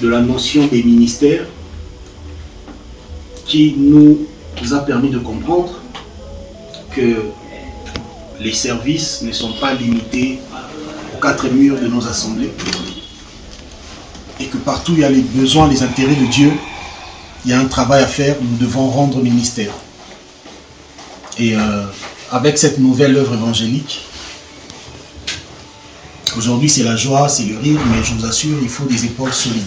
de la notion des ministères qui nous a permis de comprendre que les services ne sont pas limités aux quatre murs de nos assemblées et que partout il y a les besoins, les intérêts de Dieu, il y a un travail à faire, nous devons rendre ministère. Et avec cette nouvelle œuvre évangélique, aujourd'hui c'est la joie, c'est le rire, mais je vous assure, il faut des épaules solides.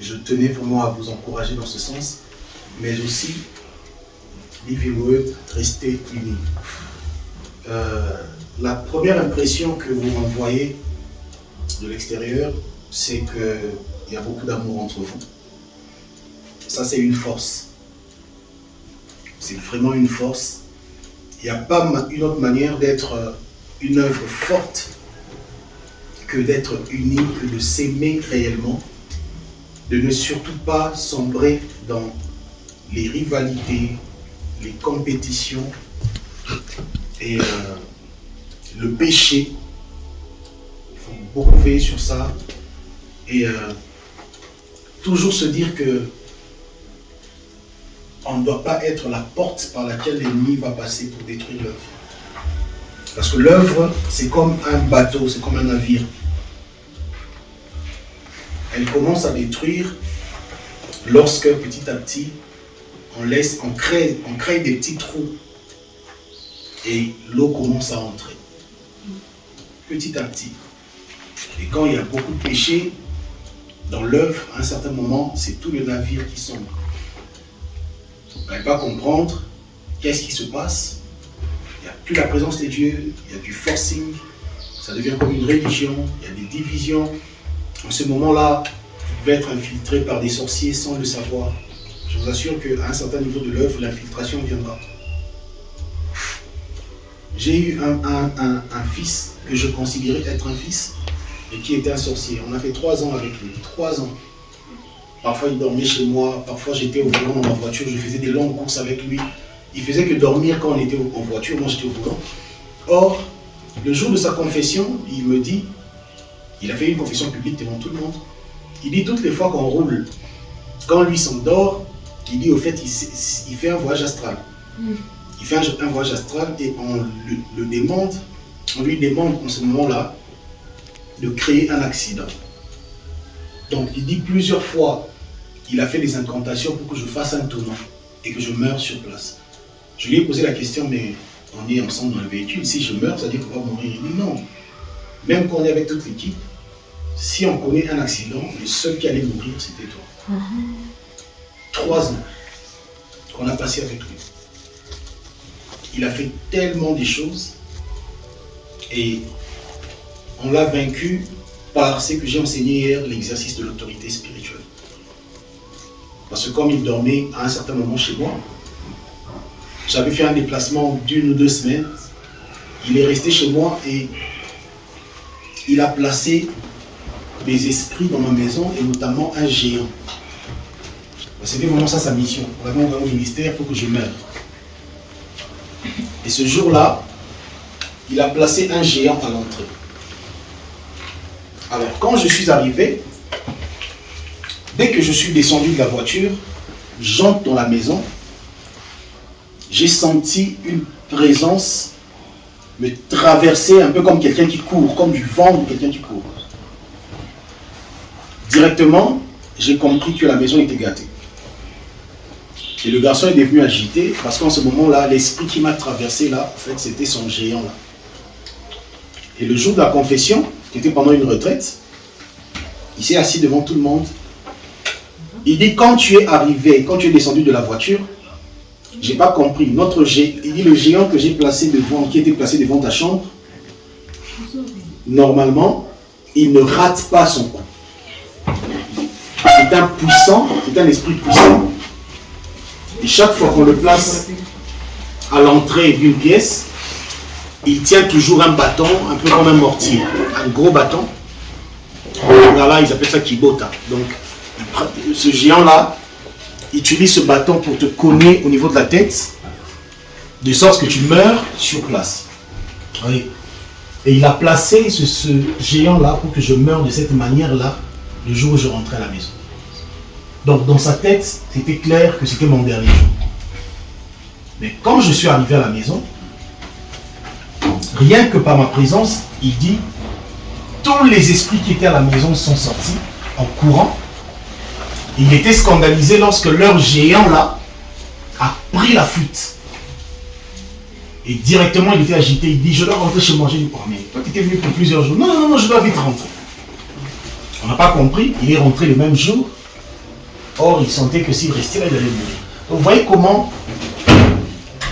Je tenais vraiment à vous encourager dans ce sens, mais aussi, livez-vous, restez unis. La première impression que vous renvoyez de l'extérieur, c'est qu'il y a beaucoup d'amour entre vous. Ça, c'est une force. C'est vraiment une force. Il n'y a pas une autre manière d'être une œuvre forte que d'être unis, que de s'aimer réellement, de ne surtout pas sombrer dans les rivalités, les compétitions et le péché. Il faut beaucoup veiller sur ça et toujours se dire que on ne doit pas être la porte par laquelle l'ennemi va passer pour détruire l'œuvre. Parce que l'œuvre, c'est comme un bateau, c'est comme un navire. Elle commence à détruire lorsque petit à petit, on crée des petits trous et l'eau commence à entrer. Petit à petit. Et quand il y a beaucoup de péché dans l'œuvre, à un certain moment, c'est tout le navire qui sombre. Vous n'allez pas comprendre qu'est-ce qui se passe. Il n'y a plus la présence de Dieu, il y a du forcing, ça devient comme une religion, il y a des divisions. En ce moment-là, vous pouvez être infiltré par des sorciers sans le savoir. Je vous assure qu'à un certain niveau de l'œuvre, l'infiltration viendra. J'ai eu un fils que je considérais être un fils et qui était un sorcier. On a fait 3 ans avec lui, 3 ans. Parfois il dormait chez moi, parfois j'étais au volant dans ma voiture, je faisais des longues courses avec lui. Il faisait que dormir quand on était en voiture, moi j'étais au volant. Or, le jour de sa confession, il me dit, il a fait une confession publique devant tout le monde. Il dit toutes les fois qu'on roule, quand lui s'endort, il dit au fait, il fait un voyage astral. Il fait un voyage astral et on lui demande en ce moment-là de créer un accident. Donc il dit plusieurs fois, il a fait des incantations pour que je fasse un tournant et que je meure sur place. Je lui ai posé la question, mais on est ensemble dans le véhicule, si je meurs, ça veut dire qu'on va mourir. Il dit non. Même quand on est avec toute l'équipe, si on connaît un accident, le seul qui allait mourir, c'était toi. 3 ans qu'on a passé avec lui. Il a fait tellement de choses et on l'a vaincu par ce que j'ai enseigné hier, l'exercice de l'autorité spirituelle. Parce que comme il dormait à un certain moment chez moi, j'avais fait un déplacement d'1 ou 2 semaines, il est resté chez moi et il a placé des esprits dans ma maison et notamment un géant. C'était vraiment ça sa mission, vraiment au ministère pour que je meure. Et ce jour-là, il a placé un géant à l'entrée. Alors, quand je suis arrivé, dès que je suis descendu de la voiture, j'entre dans la maison, j'ai senti une présence me traverser un peu comme quelqu'un qui court, comme du vent de quelqu'un qui court. Directement, j'ai compris que la maison était gâtée. Et le garçon est devenu agité parce qu'en ce moment-là, l'esprit qui m'a traversé là, en fait, c'était son géant là. Et le jour de la confession, qui était pendant une retraite, il s'est assis devant tout le monde. Il dit, quand tu es arrivé, quand tu es descendu de la voiture, j'ai pas compris. Il dit, le géant que j'ai placé devant, qui était placé devant ta chambre, normalement, il ne rate pas son coup. C'est un puissant, c'est un esprit puissant. Et chaque fois qu'on le place à l'entrée d'une pièce, il tient toujours un bâton, un peu comme un mortier, un gros bâton. Là, ils appellent ça kibota. Donc, ce géant-là utilise ce bâton pour te cogner au niveau de la tête, de sorte que tu meurs sur place. Oui. Et il a placé ce géant-là pour que je meure de cette manière-là, le jour où je rentrais à la maison. Donc dans sa tête, c'était clair que c'était mon dernier jour. Mais quand je suis arrivé à la maison, rien que par ma présence, il dit, tous les esprits qui étaient à la maison sont sortis en courant. Il était scandalisé lorsque leur géant là a pris la fuite. Et directement il était agité, il dit, je dois rentrer chez moi. J'ai dit, oh mais toi tu étais venu pour plusieurs jours. Non, non, non, je dois vite rentrer. On n'a pas compris, il est rentré le même jour. Or, il sentait que s'il restait là, il allait mourir. Donc, vous voyez comment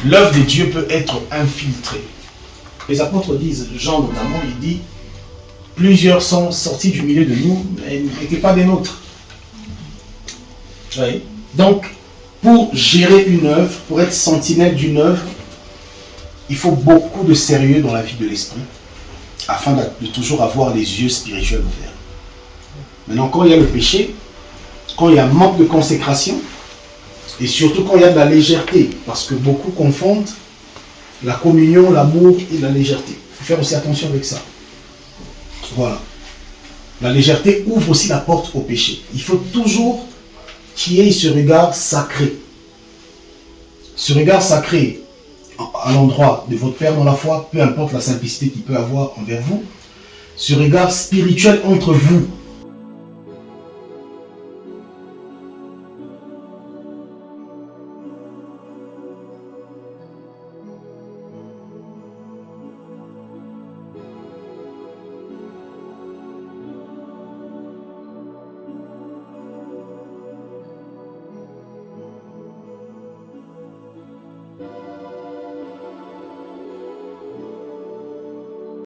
l'œuvre de Dieu peut être infiltrée. Les apôtres disent, Jean notamment, il dit, plusieurs sont sortis du milieu de nous, mais ils n'étaient pas des nôtres. Vous voyez? Donc, pour gérer une œuvre, pour être sentinelle d'une œuvre, il faut beaucoup de sérieux dans la vie de l'esprit, afin de toujours avoir les yeux spirituels ouverts. Maintenant, quand il y a le péché, quand il y a un manque de consécration, et surtout quand il y a de la légèreté, parce que beaucoup confondent la communion, l'amour et la légèreté. Il faut faire aussi attention avec ça. Voilà. La légèreté ouvre aussi la porte au péché. Il faut toujours qu'il y ait ce regard sacré. Ce regard sacré à l'endroit de votre Père dans la foi, peu importe la simplicité qu'il peut avoir envers vous, ce regard spirituel entre vous